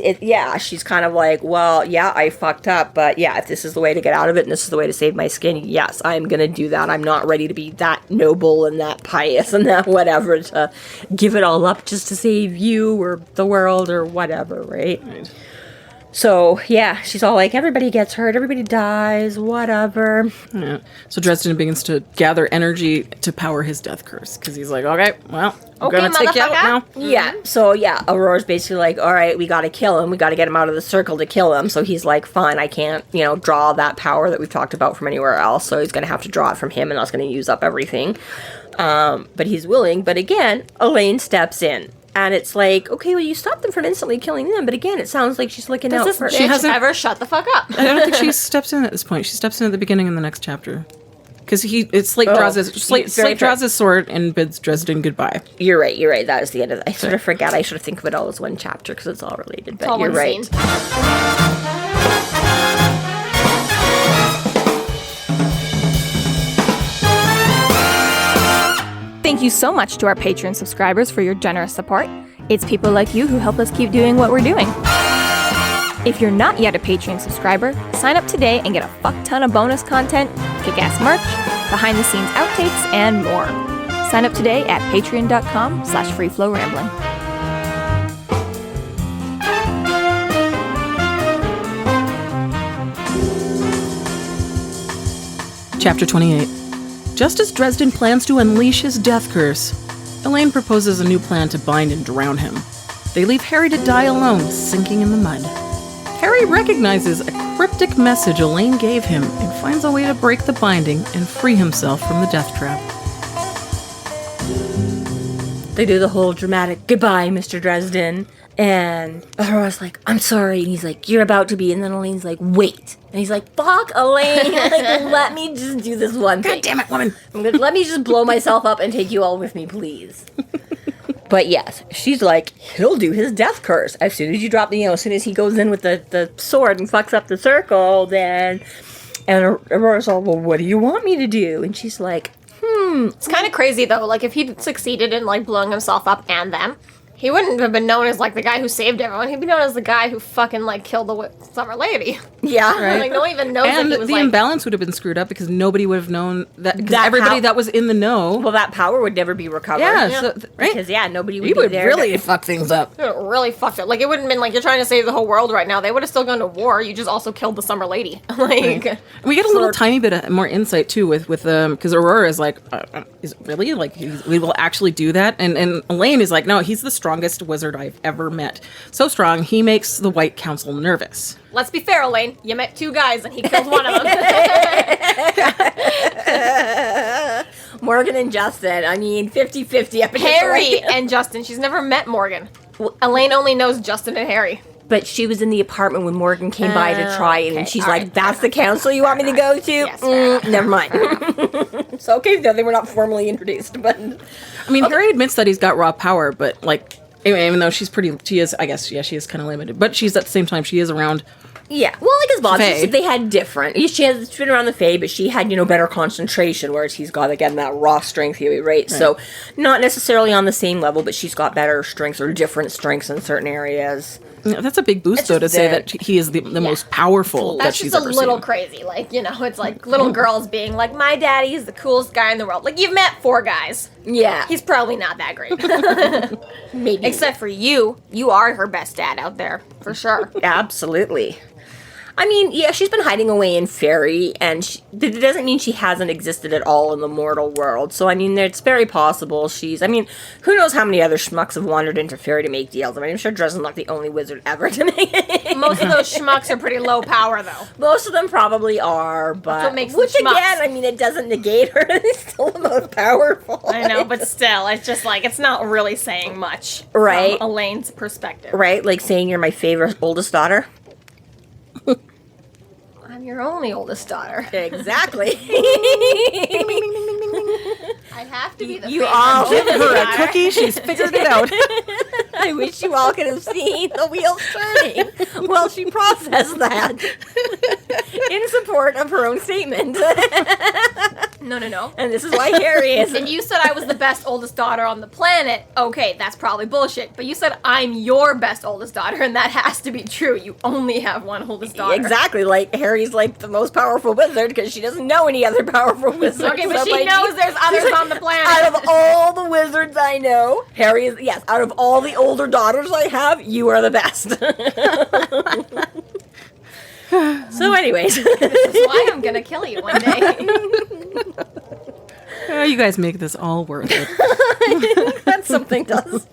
she's kind of like, well, yeah, I fucked up, but yeah, if this is the way to get out of it, and this is the way to save my skin, yes, I'm gonna do that. I'm not ready to be that noble and that pious and that whatever to give it all up just to save you or the world or whatever, right? So, yeah, she's all like, everybody gets hurt, everybody dies, whatever. Yeah. So Dresden begins to gather energy to power his death curse, because he's like, okay, well, I'm gonna take you out now. Yeah, so yeah, Aurora's basically like, all right, we gotta kill him, we gotta get him out of the circle to kill him. So he's like, fine, I can't, you know, draw that power that we've talked about from anywhere else, so he's gonna have to draw it from him, and that's gonna use up everything. But he's willing, but again, Elaine steps in. And it's like, okay, well, you stopped them from instantly killing them. But again, it sounds like she's looking out for... Does this bitch ever shut the fuck up? I don't think she steps in at this point. She steps in at the beginning in the next chapter. Because Slate draws his sword and bids Dresden goodbye. You're right. That was the end of it. I sort of forget. I sort of think of it all as one chapter because it's all related. But you're right. Thank you so much to our Patreon subscribers for your generous support. It's people like you who help us keep doing what we're doing. If you're not yet a Patreon subscriber, sign up today and get a fuck ton of bonus content, kick-ass merch, behind-the-scenes outtakes, and more. Sign up today at patreon.com/freeflowrambling. Chapter 28. Just as Dresden plans to unleash his death curse, Elaine proposes a new plan to bind and drown him. They leave Harry to die alone, sinking in the mud. Harry recognizes a cryptic message Elaine gave him and finds a way to break the binding and free himself from the death trap. They do the whole dramatic, goodbye, Mr. Dresden. And Aurora's like, I'm sorry. And he's like, you're about to be. And then Elaine's like, wait. And he's like, fuck, Elaine. Like, let me just do this one thing. God damn it, woman. Let me just blow myself up and take you all with me, please. But yes, she's like, he'll do his death curse. As soon as you drop the, as soon as he goes in with the sword and fucks up the circle, then... And Aurora's all, well, what do you want me to do? And she's like, It's kind of crazy, though. Like, if he'd succeeded in, like, blowing himself up and them, he wouldn't have been known as, like, the guy who saved everyone. He'd be known as the guy who fucking, like, killed the Summer Lady. Yeah. Right. Like, no one even knows And that he was, the like... imbalance would have been screwed up because nobody would have known that. Because That everybody how- that was in the know. Well, that power would never be recovered. Yeah, so, right? Because, nobody would He be would there. really fuck things up. It really fucked it. Like, it wouldn't have been like, you're trying to save the whole world right now. They would have still gone to war. You just also killed the Summer Lady. Like... We get a little tiny bit of more insight too with because Aurora is like, is it really like we will actually do that? And Elaine is like, no, he's the strongest wizard I've ever met. So strong, he makes the White Council nervous. Let's be fair, Elaine. You met 2 guys and he killed one of them. Morgan and Justin. I mean, 50-50 up against Harry Elaine. and Justin. She's never met Morgan. Elaine only knows Justin and Harry. But she was in the apartment when Morgan came by to try it, and okay. she's All like, right. that's the council you want me to go to? Yes, fair enough. Never mind. So, okay, no, they were not formally introduced, but... I mean, Harry admits that he's got raw power, but like, anyway, even though she is, I guess, yeah, she is kind of limited. But she's at the same time, she is around. Yeah, well, like his boss, Fae. they had different. She's been around the Fae, but she had, better concentration, whereas he's got, again, that raw strength theory, right? So, not necessarily on the same level, but she's got better strengths or different strengths in certain areas. Yeah, that's a big boost, It's though, to just say that- that he is the most powerful that That's she's just a ever little seen. crazy. Like, it's like little girls being like, my daddy's the coolest guy in the world. Like, you've met 4 guys. Yeah. He's probably not that great. Maybe. Except for you. You are her best dad out there. For sure. Absolutely. I mean, yeah, she's been hiding away in Fairy, and it doesn't mean she hasn't existed at all in the mortal world. So, I mean, it's very possible who knows how many other schmucks have wandered into Fairy to make deals. I mean, I'm sure Dresden's not the only wizard ever to make it. Most of those schmucks are pretty low power, though. Most of them probably are, but... what makes which, them schmucks. again, I mean, it doesn't negate her. It's still the most powerful. I know, but still, it's just like, it's not really saying much. Right. From Elaine's perspective. Right? Like saying you're my favorite oldest daughter. I'm your only oldest daughter. Exactly. I have to be the You favorite all Give oldest her a daughter. cookie, she's figured it out. I wish you all could have seen the wheels turning while she processed that in support of her own statement. No. And this is why Harry is. And you said I was the best oldest daughter on the planet. Okay, that's probably bullshit. But you said I'm your best oldest daughter, and that has to be true. You only have one oldest daughter. Exactly, like Harry's like the most powerful wizard because she doesn't know any other powerful wizards. Okay, but So, she like, knows there's others on the planet. Out of all the wizards I know, Harry is, yes, out of all the older daughters I have, you are the best. So anyways. That's why I'm gonna kill you one day. Oh, you guys make this all worth it. That something does.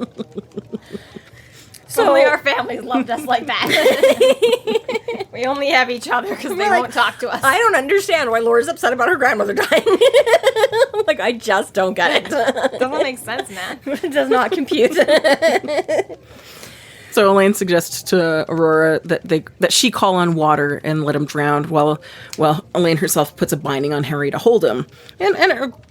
So only our families loved us like that. We only have each other because they like, won't talk to us. I don't understand why Laura's upset about her grandmother dying. Like, I just don't get it. Doesn't make sense, man. It does not compute. So Elaine suggests to Aurora that she call on water and let him drown, while Elaine herself puts a binding on Harry to hold him. And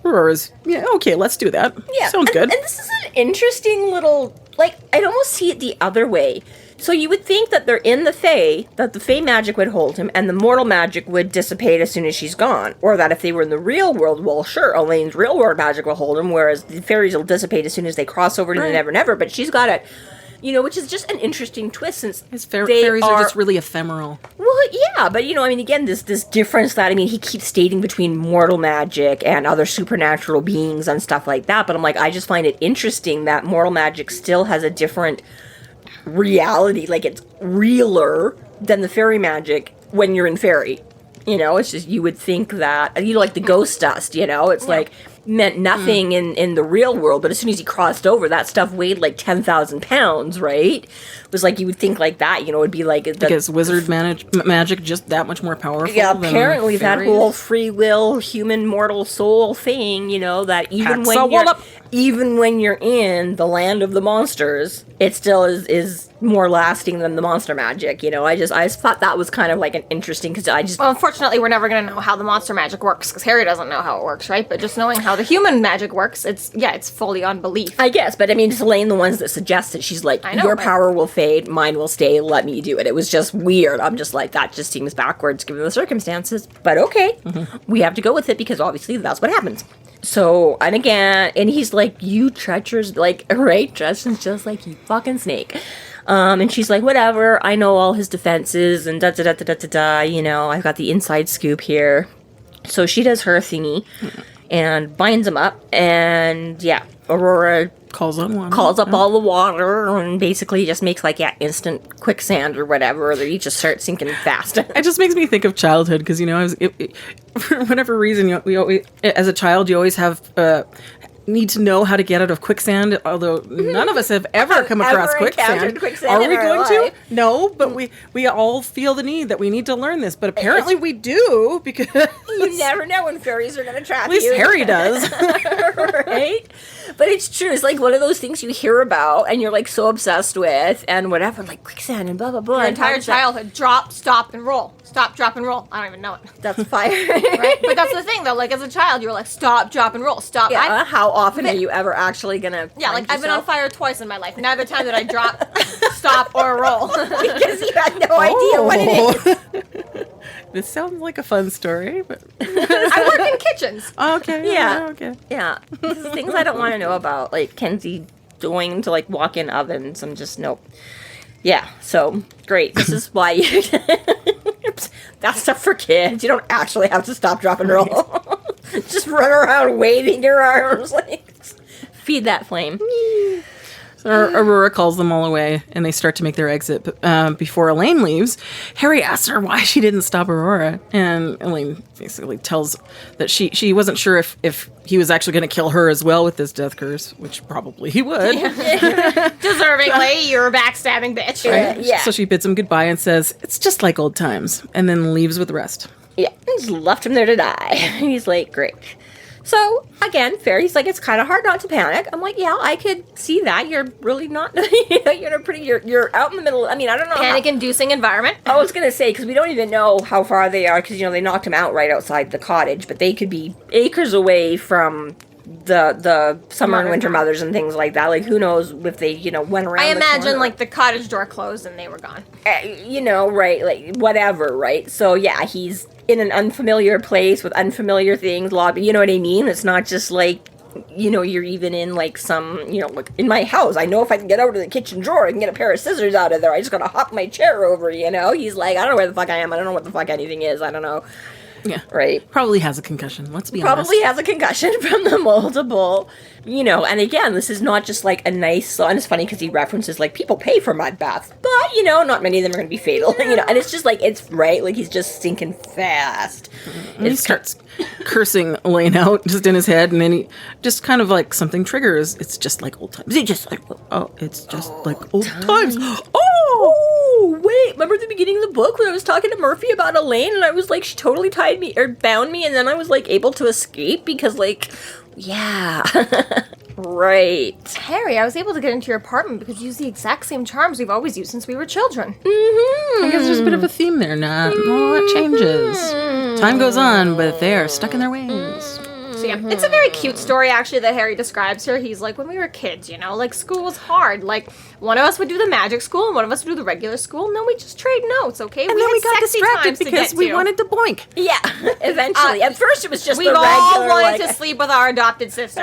Aurora's, yeah, okay, let's do that. Yeah, Sounds and, good. And this is an interesting little, like, I'd almost see it the other way. So you would think that they're in the Fae, that the Fae magic would hold him, and the mortal magic would dissipate as soon as she's gone. Or that if they were in the real world, well, sure, Elaine's real world magic will hold him, whereas the fairies will dissipate as soon as they cross over to the Never Never. But she's got it, which is just an interesting twist since Fairies are just really ephemeral. Well, yeah, but again, this difference that, he keeps stating between mortal magic and other supernatural beings and stuff like that, but I'm like, I just find it interesting that mortal magic still has a different reality, like it's realer than the fairy magic when you're in fairy. It's just, you would think that, like the ghost dust, it's like, meant nothing in the real world, but as soon as he crossed over, that stuff weighed like 10,000 pounds, right? It was like, you would think like that, it'd be like... Because wizard magic just that much more powerful. Yeah, than apparently that fairies? whole free will, human mortal soul thing, that even Hats when a you're... wallop. even when you're in the land of the monsters, it still is more lasting than the monster magic. I just thought that was kind of like an interesting, because Well, unfortunately, we're never going to know how the monster magic works, because Harry doesn't know how it works, right? But just knowing how the human magic works, it's fully on belief. I guess, but I mean, it's Elaine the ones that suggested. She's like, your power will fade, mine will stay, let me do it. It was just weird. I'm just like, that just seems backwards given the circumstances. But okay, we have to go with it, because obviously that's what happens. So, and he's like, you treacherous, like, right? Dresden's just like, you fucking snake. And she's like, whatever, I know all his defenses, and da-da-da-da-da-da, I've got the inside scoop here. So she does her thingy, and binds him up, and Aurora calls up all the water, and basically just makes instant quicksand or whatever, or they just start sinking fast. It just makes me think of childhood, because for whatever reason, we always, as a child, you always have need to know how to get out of quicksand, although none of us have ever come across quicksand. Are we going to? No, but we all feel the need that we need to learn this, but apparently we do, because you never know when fairies are going to trap you. At least Harry does. Right? But it's true. It's like one of those things you hear about and you're like so obsessed with and whatever, like quicksand and blah, blah, blah. Your entire childhood, drop, stop, and roll. Stop, drop, and roll. I don't even know it. That's fire. Right? But that's the thing, though. Like, as a child, you were like, stop, drop, and roll. Stop. Yeah, how often are you ever actually going to I've been on fire twice in my life. Neither time did I drop, stop, or roll. Because you had no idea what it is. This sounds like a fun story, but I work in kitchens. Okay. Yeah. Okay. Yeah. This is things I don't want to know about, like Kenzie going to like walk in ovens. I'm just nope. Yeah. So great. This is why you. That's stuff for kids. You don't actually have to stop, drop, and roll. Just run around waving your arms like feed that flame. So Aurora calls them all away, and they start to make their exit. But before Elaine leaves, Harry asks her why she didn't stop Aurora, and Elaine basically tells that she wasn't sure if he was actually going to kill her as well with this death curse, which probably he would. Deservingly, you're a backstabbing bitch. Right? Yeah. So she bids him goodbye and says, "It's just like old times," and then leaves with the rest. Yeah, just left him there to die. And he's like, great. So, again, Fairy's like, it's kind of hard not to panic. I'm like, yeah, I could see that. You're really not, you're out in the middle. I mean, I don't know. Panic-inducing environment. I was going to say, because we don't even know how far they are, because, they knocked him out right outside the cottage, but they could be acres away from the summer and winter mothers and things like that. Like, who knows if they, went around I imagine, corner. like, the cottage door closed and they were gone. Right, like, whatever, right? So, yeah, he's in an unfamiliar place with unfamiliar things, lobby, you know what I mean? It's not just like, you're even in like some, like in my house, I know if I can get over to the kitchen drawer, I can get a pair of scissors out of there. I just gotta hop my chair over, He's like, I don't know where the fuck I am. I don't know what the fuck anything is. I don't know. Yeah. Right. Probably has a concussion. Let's be honest. Probably has a concussion from the multiple, and again, this is not just like a nice, and it's funny because he references like people pay for mud baths, but not many of them are going to be fatal, and it's just like, it's right. Like he's just sinking fast. And he starts cursing Elaine out just in his head, and then he just kind of like something triggers. It's just like old times. It's just like old times. Oh, wait, remember the beginning of the book when I was talking to Murphy about Elaine and I was like, she totally tied me or bound me and then I was like able to escape because like, yeah, right. Harry, I was able to get into your apartment because you use the exact same charms we've always used since we were children. I guess there's a bit of a theme there. Not a lot changes. Time goes on, but they are stuck in their ways. So yeah, it's a very cute story actually that Harry describes here. He's like, when we were kids, like school was hard. Like one of us would do the magic school and one of us would do the regular school, and then we just trade notes, okay? And then we got distracted because we wanted to boink. Yeah, eventually. At first it was just the regular. We all wanted to sleep with our adopted sister.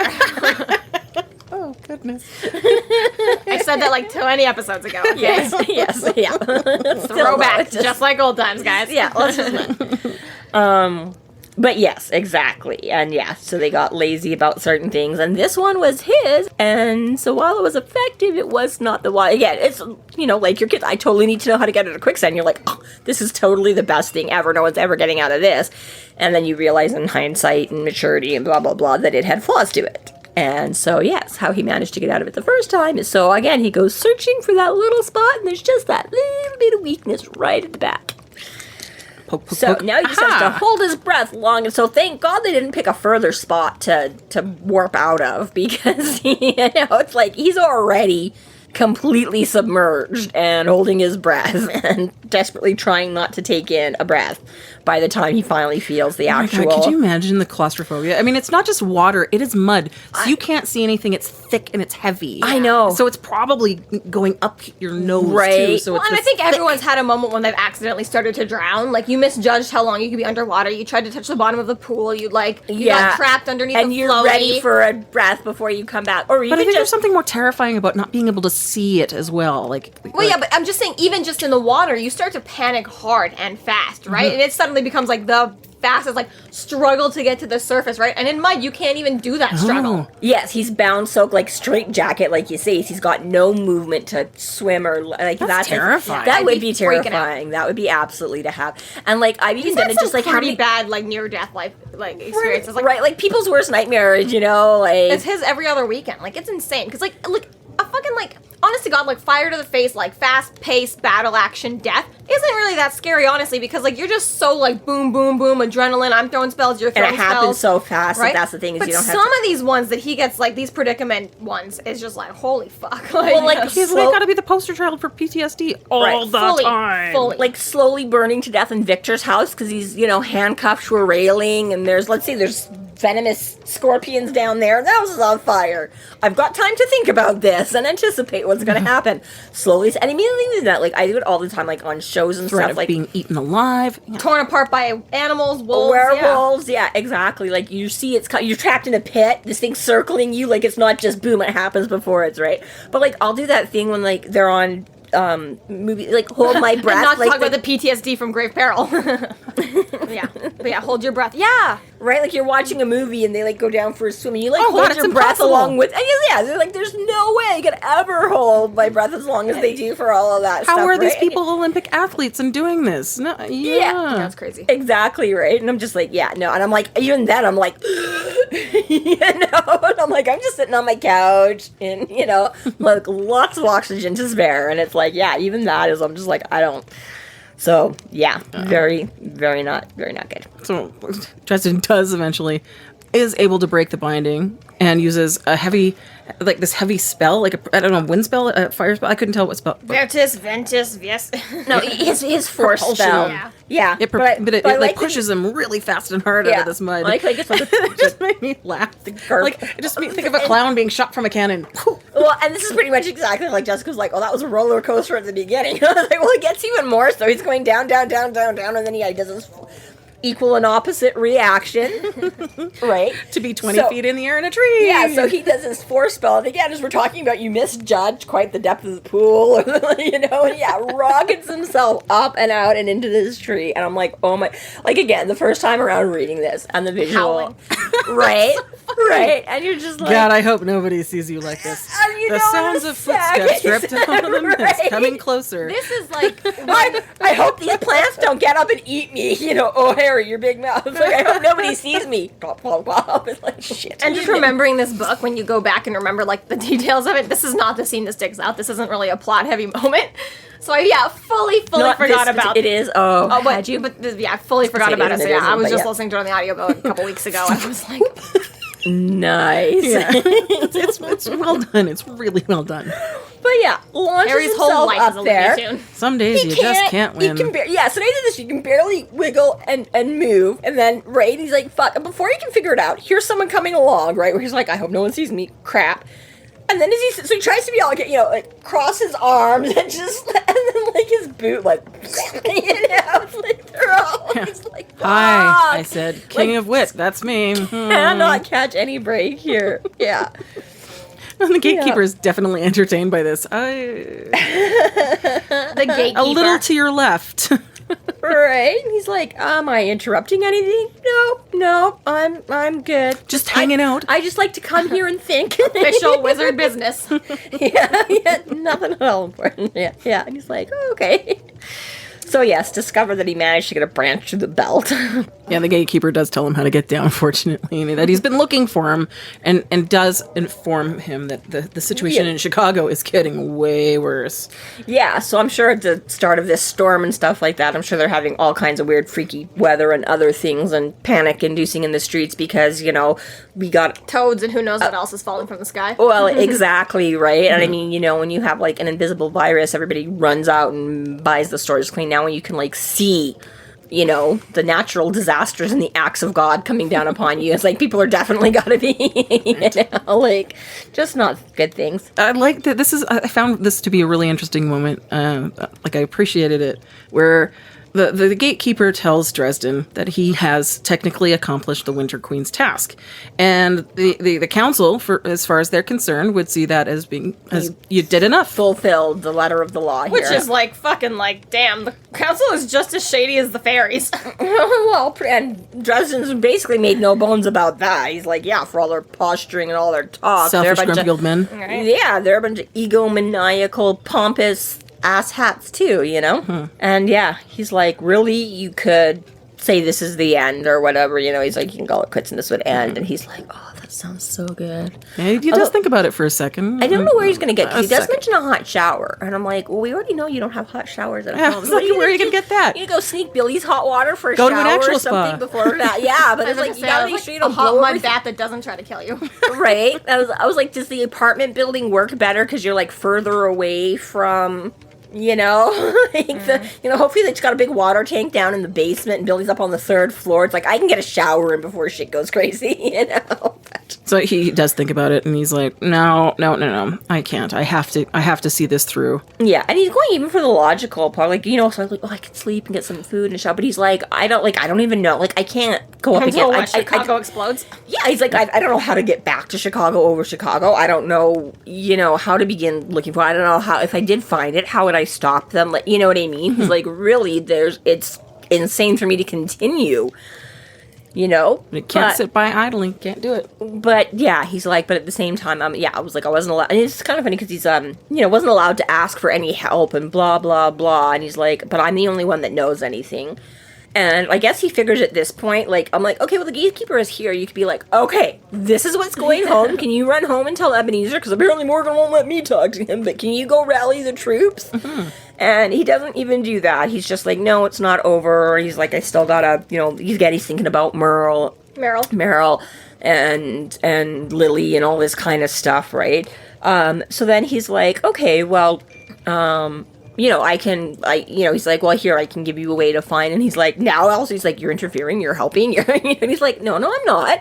Oh, goodness. I said that like 20 episodes ago. Okay? Yes, yeah. Throwback, just like old times, guys. Yeah, let's just but yes, exactly. And yeah, so they got lazy about certain things. And this one was his. And so while it was effective, it was not the one. Again, it's, like your kids, I totally need to know how to get out of quicksand. You're like, oh, this is totally the best thing ever. No one's ever getting out of this. And then you realize in hindsight and maturity and blah, blah, blah, that it had flaws to it. And so, yes, how he managed to get out of it the first time is so, again, he goes searching for that little spot. And there's just that little bit of weakness right at the back. Poke, poke, So poke. now he just has to hold his breath long, and so thank God they didn't pick a further spot to warp out of, because it's like he's already completely submerged and holding his breath and desperately trying not to take in a breath by the time he finally feels the actual... God, could you imagine the claustrophobia? I mean, it's not just water, it is mud. So you can't see anything. It's thick and it's heavy. I know. So it's probably going up your nose, too. Right. So Well, it's and I this think everyone's had a moment when they've accidentally started to drown. Like, you misjudged how long you could be underwater. You tried to touch the bottom of the pool. You got trapped underneath and the you're floaty. ready for a breath before you come back. Or even But I think there's just... something more terrifying about not being able to see it as well. Well, yeah, but I'm just saying, even just in the water, you start to panic hard and fast, right? And it suddenly becomes like the fastest, like, struggle to get to the surface, right? And in mud, you can't even do that struggle. Yes, he's bound soaked, like, straight jacket, like you say. He's got no movement to swim or, like, that's terrifying. That I'd would be be freaking out. terrifying. That would be absolutely to have. And, like, I've even done it just, like, how pretty many... bad, like, near-death life, like, experiences. Like, right, like, people's worst nightmares, you know, like... it's his every other weekend. Like, it's insane. Because, like, a fucking, like, honest to God, like, fire to the face, like, fast-paced battle action death isn't really that scary, honestly, because, like, you're just so, like, boom, boom, boom, adrenaline, I'm throwing spells, you're and throwing it spells. happens so fast right? that that's the thing, is but you don't have some to... of these ones that he gets, like, these predicament ones, is just like, holy fuck. Well, like, yes. He's slow- got to be the poster child for PTSD all Right. the Fully, time. fully. like, slowly burning to death in Victor's house because he's, handcuffed to a railing, and there's venomous scorpions down there, and the house is on fire. I've got time to think about this and anticipate what's going to happen. Slowly, and immediately do that. Like, I do it all the time, like, on shows and Threat stuff, of like... being eaten alive. torn apart by animals, wolves, werewolves, yeah, exactly. Like, you see you're trapped in a pit, this thing's circling you, like, it's not just boom, it happens before it's right. But, like, I'll do that thing when, like, they're on movie, like, hold my breath. And not like, talk about the PTSD from grave peril. Yeah. But yeah, hold your breath. Yeah. right? Like, you're watching a movie and they, like, go down for a swim and you, like, Oh, hold God, it's your breath impossible. along with... And yeah, they're like, there's no way I could ever hold my breath as long as they do for all of that stuff, How are these right? people Olympic athletes and doing this? No, yeah. That's crazy. Exactly, right? And I'm just like, yeah, no. And I'm like, even then, I'm like, and I'm like, I'm just sitting on my couch and, like, lots of oxygen to spare. And it's like, yeah, even that is, I'm just like, I don't. So, yeah, very, very not good. So Dresden is able to break the binding and uses a heavy, like this heavy spell, like I don't know, wind spell, a fire spell. I couldn't tell what spell. Vertus, Ventus, yes. No, his force Propulsion. spell. Yeah. It, but it I like like pushes him really fast and hard out of this mud. I like it's like It just made me laugh. garp. Like it just made me think of a clown being shot from a cannon. Well, and this is pretty much exactly like Jessica's like, oh, that was a roller coaster at the beginning. I was like, well, it gets even more. So he's going down, down, down, down, down, and then he does this equal and opposite reaction, right? To be 20 feet in the air in a tree. Yeah, so he does his force spell, and again, as we're talking about, you misjudged quite the depth of the pool, rockets himself up and out and into this tree, and I'm like, oh my, like, again, the first time around reading this, and the visual, right, right, and you're just like, God, I hope nobody sees you like this. The sounds of footsteps ripped out of the mist, Right. coming closer. This is like I hope these plants don't get up and eat me, oh, Harry, your big mouth, like, I hope nobody sees me, plop, plop, plop, it's like, shit. and just remembering this book when you go back and remember like the details of it. This is not the scene that sticks out. This isn't really a plot heavy moment. So I fully forgot about it. Is I fully forgot about it. isn't, So it yeah, isn't, I was but just yeah. listening to it on the audiobook a couple weeks ago, and I was like, nice. Yeah. it's well done. It's really well done. But yeah, launches Harry's whole himself life up is a there. Looney Tune. Some days you just can't win. So now he does this. You can barely wiggle and move, and then he's like, "Fuck!" And before he can figure it out, here's someone coming along, right? Where he's like, "I hope no one sees me." Crap. And then he tries to be all, like cross his arms and just, and then like his boot, like, it's like they're all just like, fuck. Hi, I said, King Like, of Wit. That's me. Cannot catch any break here. Yeah. And the gatekeeper is definitely entertained by this. The gatekeeper. A little to your left. Right? And he's like, am I interrupting anything? No, I'm good. Just hanging out. I just like to come here and think. Official wizard business. yeah, nothing at all important. Yeah. And he's like, oh, okay. So yes, discover that he managed to get a branch through the belt. Yeah, the gatekeeper does tell him how to get down, fortunately, and that he's been looking for him, and does inform him that the situation in Chicago is getting way worse. Yeah, so I'm sure at the start of this storm and stuff like that, I'm sure they're having all kinds of weird, freaky weather and other things and panic-inducing in the streets because, we got... Toads and who knows what else is falling from the sky. Well, exactly, right? And I mean, when you have, like, an invisible virus, everybody runs out and buys the stores clean. Now when you can, like, see... the natural disasters and the acts of God coming down upon you. It's like people are definitely got to be, just not good things. I like that. I found this to be a really interesting moment. I appreciated it, where the gatekeeper tells Dresden that he has technically accomplished the Winter Queen's task, and the council, for as far as they're concerned, would see that as being you did enough, fulfilled the letter of the law here. Which is damn, the council is just as shady as the fairies. Well, and Dresden's basically made no bones about that. He's like, yeah, for all their posturing and all their talk, selfish, grumpy old men. Right. Yeah, they're a bunch of egomaniacal, pompous ass hats too, And yeah, he's like, really, you could say this is the end or whatever, he's like, you can call it quits and this would end. And he's like, oh, that sounds so good. Yeah, he does think about it for a second. I don't know where he's gonna get, because he does mention a hot shower, and I'm like, well, we already know you don't have hot showers at home. It's like, where are you gonna get that? You go sneak Billy's hot water for a Go shower to an actual or something spa. before that. Yeah, but it's like, you gotta make sure you don't a hot blow mud everything. bath that doesn't try to kill you. Right? I was like, does the apartment building work better because you're like further away from... hopefully they just got a big water tank down in the basement and Billy's up on the 3rd floor. It's like, I can get a shower in before shit goes crazy, So he does think about it, and he's like, no, I can't. I have to see this through. Yeah, and he's going even for the logical part, so I'm like, I could sleep and get some food and stuff, but he's like, I don't even know, I can't go up Until again. Chicago explodes. Yeah, he's like, I don't know how to get back to Chicago over Chicago. I don't know, how to begin looking for it. I don't know how, if I did find it, how would I stop them? Like, you know what I mean? He's like, really, it's insane for me to continue. It can't sit by idling. Can't do it. But yeah, he's like, but at the same time, I was like, I wasn't allowed, and it's kind of funny because he's, wasn't allowed to ask for any help and blah, blah, blah, and he's like, but I'm the only one that knows anything. And I guess he figures at this point, I'm like, okay, well, the gatekeeper is here. You could be like, okay, this is what's going home. Can you run home and tell Ebenezer? Because apparently Morgan won't let me talk to him, but can you go rally the troops? Mm-hmm. And he doesn't even do that. He's just like, no, it's not over. He's like, I still gotta, he's thinking about Meryl, and Lily and all this kind of stuff, right? So then he's like, okay, well, he's like, well, here, I can give you a way to find, and he's like, now also, he's like, you're interfering, you're helping, and he's like, no, I'm not.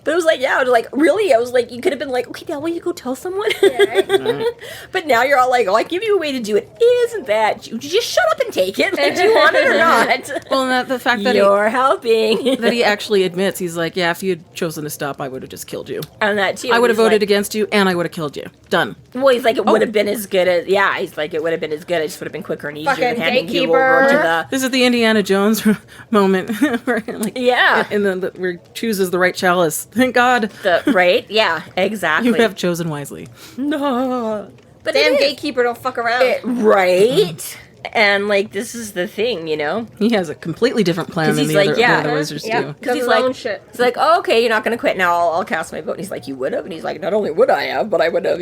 But it was like, yeah, I was like, really? I was like, you could have been like, okay, now will you go tell someone? Yeah, right. But now you're all like, oh, I give you a way to do it. Isn't that you? Just shut up and take it. Like, do you want it or not? Well, and the fact that you're helping. That he actually admits, he's like, yeah, if you had chosen to stop, I would have just killed you. And that too. I would have voted against you, and I would have killed you. Done. Well, he's like, it would have been as good as, he's like, it would have been as good. It just would have been quicker and easier Fucking than handing you gatekeeper. over to the... This is the Indiana Jones moment. Where, yeah. And then where he chooses the right chalice. Thank God. Right? Yeah, exactly. You have chosen wisely. No. But damn gatekeeper don't fuck around. Right? And, this is the thing, He has a completely different plan than the other wizards do. Because he's like, shit. He's like, oh, okay, you're not going to quit now. I'll cast my vote. And he's like, you would have? And he's like, not only would I have, but I would have,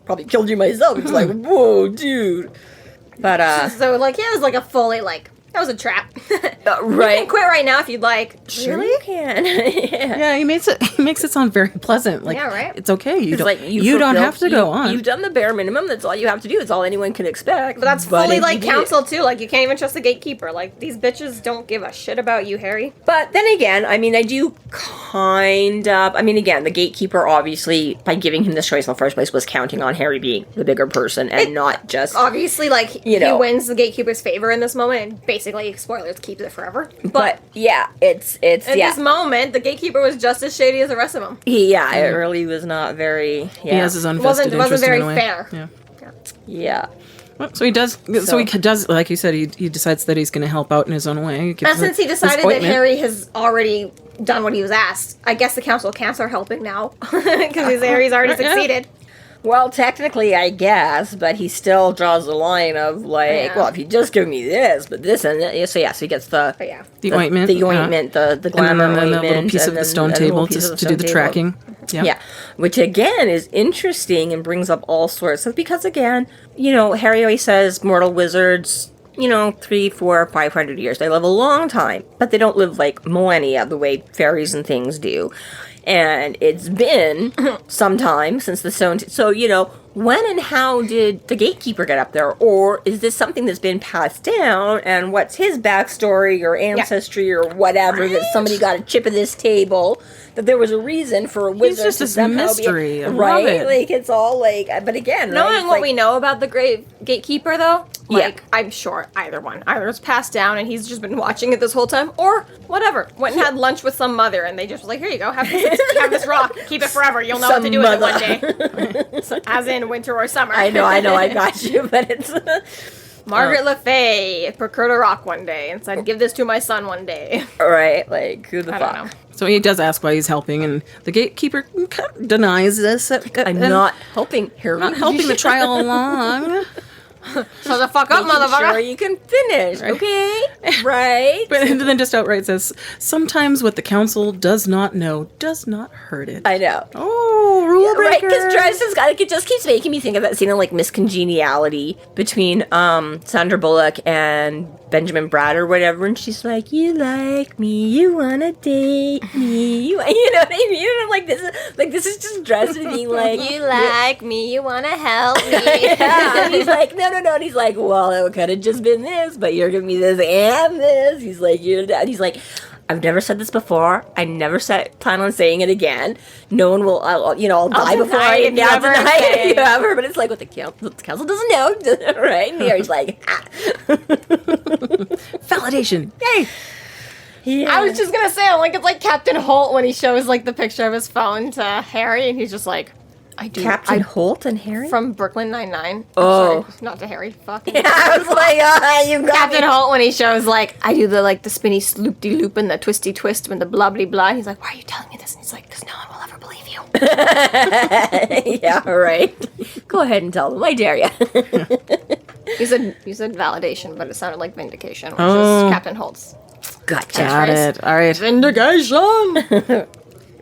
probably killed you myself. It's like, whoa, dude. But, So, it was a fully, that was a trap. Right. You can quit right now if you'd like. Sure Really? you can. Yeah, he makes it sound very pleasant. Yeah, right? It's okay. You You don't have to go on. You've done the bare minimum. That's all you have to do. It's all anyone can expect. But that's fully council too. You can't even trust the gatekeeper. These bitches don't give a shit about you, Harry. But then again, I do kind of... again, the gatekeeper obviously, by giving him this choice in the first place, was counting on Harry being the bigger person and not just... Obviously, he wins the gatekeeper's favor in this moment and basically, spoilers, keeps it forever. But yeah, it's at this moment, the gatekeeper was just as shady as the rest of them. It really was not very... He has his own vested interest wasn't very in a way. fair. Yeah. Well, so he does, like you said, he decides that he's going to help out in his own way. And since he decided that Harry has already done what he was asked, I guess the council can't start helping now because Harry's already succeeded. Well, technically, I guess, but he still draws the line of like, Yeah. well, if you just give me this, but this and that. So he gets the But yeah. The ointment. the ointment, the And glamour then ointment, the little piece of and the then- stone and a little table piece of to the do the stone table. tracking. Yeah, which again is interesting and brings up all sorts of, because again, Harry always says mortal wizards, 300, 400, 500 years. They live a long time, but they don't live like millennia the way fairies and things do. And it's been some time since the stone. So, when and how did the gatekeeper get up there? Or is this something that's been passed down? And what's his backstory or ancestry or whatever, that somebody got a chip of this table? That there was a reason for a wizard just to this somehow mystery. be I love right. it. Like it's all like, but again, Knowing right, what we know about the Great Gatekeeper, though, Yeah. I'm sure either one. Either it's passed down and he's just been watching it this whole time, or whatever. Went and had lunch with some mother and they just was like, here you go, have this rock, keep it forever. You'll know what to do with it one day. So, as in winter or summer. I know, I got you, but it's Margaret Le Fay procured a rock one day and said, give this to my son one day. right. Like who the I fuck? don't know. So he does ask why he's helping, and the gatekeeper kind of denies this. I'm not helping Harry. not helping the trial along. Shut the fuck up, Making motherfucker. sure you can finish, okay? Right. But then just outright says, sometimes what the council does not know does not hurt it. I know. Oh, rule Right, breaker. because Dresden's got it just keeps making me think of that scene of like miscongeniality between Sandra Bullock and Benjamin Bratt or whatever, and she's like, "You like me, you wanna date me, you know what I mean?" And I'm like, this is just Dresden being like, You like me, you wanna help me. yeah. And he's like, no, and he's like, well, it could have just been this, but you're giving me this and this. He's like, you're dad. He's like, I've never said this before. I never plan on saying it again. No one will, I'll die before deny I it if you ever deny it say. if you ever. But it's like what the council doesn't know, right? And Harry's like, Validation. Yay. yeah. I was just gonna say, it's like Captain Holt when he shows like the picture of his phone to Harry, and he's just like, I do. Captain Holt and Harry. From Brooklyn Nine-Nine. Oh. Sorry, not to Harry. Fuck. yeah, I was like, you got Captain me. Holt when he shows like, I do the spinny loop-de-loop and the twisty twist and the blah-blah-blah. And he's like, why are you telling me this? And he's like, because no one will ever believe you. Yeah, right. Go ahead and tell them. I dare you. You said validation, but it sounded like vindication, which Oh. is Captain Holt's. Gotcha. Got it. All right. Vindication!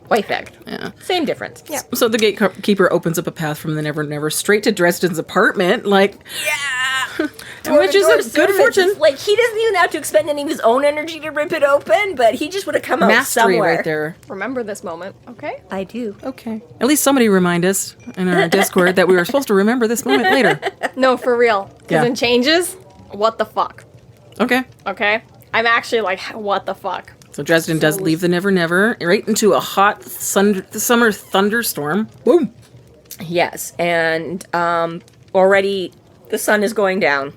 White fact. Yeah. Same difference. Yeah. So the gatekeeper opens up a path from the Never Never straight to Dresden's apartment, like, Yeah. which is a good fortune. Like he doesn't even have to expend any of his own energy to rip it open, but he just would have come out Mastery somewhere. right there. Remember this moment, okay? I do. Okay. At least somebody remind us in our Discord that we were supposed to remember this moment later. No, for real. Because Yeah. in changes, what the fuck? Okay. Okay? I'm actually like, what the fuck? So Dresden does leave the Never Never right into a hot summer thunderstorm. Boom. Yes, and already the sun is going down.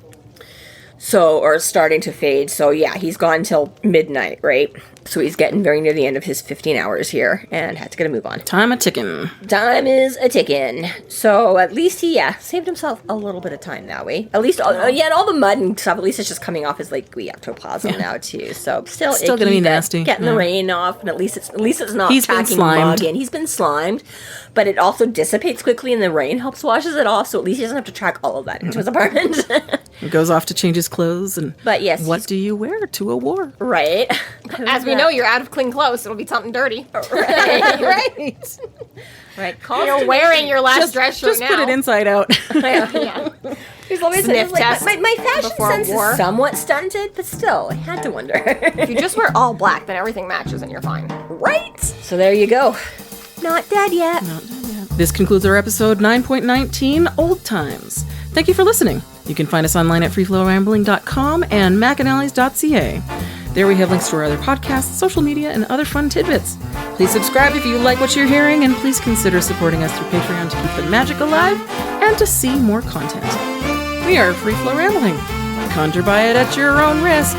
So, or starting to fade. So, yeah, he's gone till midnight, right? So he's getting very near the end of his 15 hours here and had to get a move on. Time a ticking. Time is a ticking. So at least he, saved himself a little bit of time that way. At least, and all the mud and stuff, at least it's just coming off his, like, ectoplasm now, too. So still Still icky, gonna be but nasty, Getting yeah. the rain off, and at least it's not He's been packing slimed. mug in. He's been slimed, but it also dissipates quickly, and the rain helps washes it off, so at least he doesn't have to track all of that into his apartment. He goes off to change his clothes and But yes, what he's- do you wear to a war? right? As we know, you're out of clean clothes. It'll be something dirty. right. Right. You're wearing your last dress shirt Just now. put it inside out. Yeah. He's always Sniff like, test my fashion before sense war. is somewhat stunted, but still, I had to wonder. If you just wear all black, then everything matches and you're fine. Right? So there you go. Not dead yet. This concludes our episode 9.19, Old Times. Thank you for listening. You can find us online at freeflowrambling.com and McAnally's.ca. There we have links to our other podcasts, social media, and other fun tidbits. Please subscribe if you like what you're hearing, and please consider supporting us through Patreon to keep the magic alive and to see more content. We are Free Flow Rambling. Conjure by it at your own risk.